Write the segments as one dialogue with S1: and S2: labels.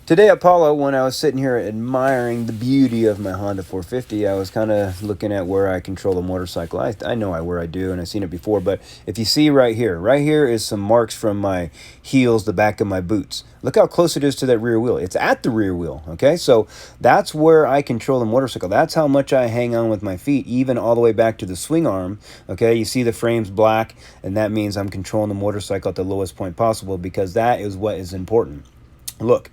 S1: Today at Apollo, when I was sitting here admiring the beauty of my Honda 450, I was kind of looking at where I control the motorcycle. I know where I do, and I've seen it before, but if you see right here is some marks from my heels, the back of my boots. Look how close it is to that rear wheel. It's at the rear wheel, okay? So that's where I control the motorcycle. That's how much I hang on with my feet, even all the way back to the swing arm, okay? You see the frame's black, and that means I'm controlling the motorcycle at the lowest point possible because that is what is important. Look,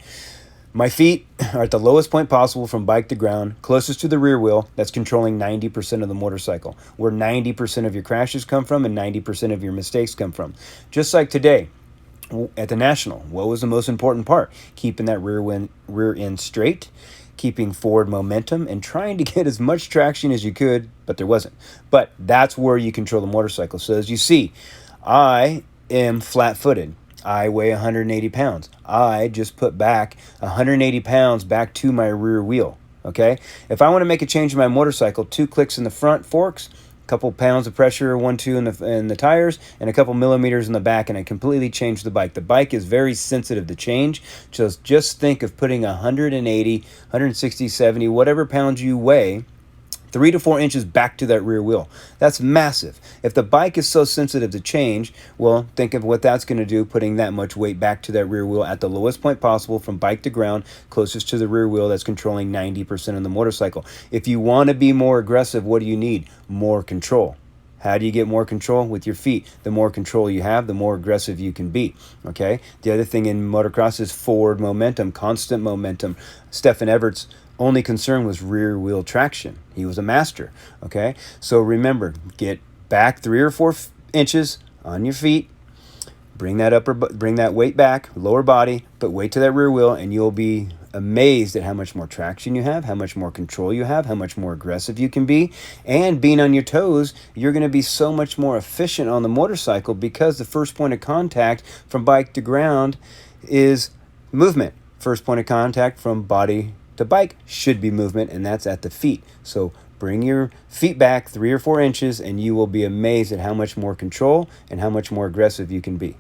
S1: my feet are at the lowest point possible from bike to ground, closest to the rear wheel. That's controlling 90% of the motorcycle, where 90% of your crashes come from and 90% of your mistakes come from. Just like today at the National, what was the most important part? Keeping that rear end straight, keeping forward momentum, and trying to get as much traction as you could, but there wasn't. But that's where you control the motorcycle. So as you see, I am flat-footed. I weigh 180 pounds. I just put back 180 pounds back to my rear wheel. Okay? If I want to make a change in my motorcycle, 2 clicks in the front forks, a couple pounds of pressure, 1-2 in the tires, and a couple millimeters in the back, and I completely change the bike. The bike is very sensitive to change. Just think of putting 180, 160, 70, whatever pounds you weigh, 3 to 4 inches back to that rear wheel. That's massive. If the bike is so sensitive to change, well, think of what that's going to do, putting that much weight back to that rear wheel at the lowest point possible from bike to ground, closest to the rear wheel that's controlling 90% of the motorcycle. If you want to be more aggressive, what do you need? More control. How do you get more control? With your feet. The more control you have, the more aggressive you can be. Okay? The other thing in motocross is forward momentum, constant momentum. Stefan Evert's only concern was rear wheel traction. He was a master. Okay? So remember, get back 3 or 4 inches on your feet. Bring that weight back, lower body, but weight to that rear wheel, and you'll be amazed at how much more traction you have, how much more control you have, how much more aggressive you can be. And being on your toes, you're going to be so much more efficient on the motorcycle because the first point of contact from bike to ground is movement. First point of contact from body to bike should be movement, and that's at the feet. So bring your feet back 3 or 4 inches, and you will be amazed at how much more control and how much more aggressive you can be.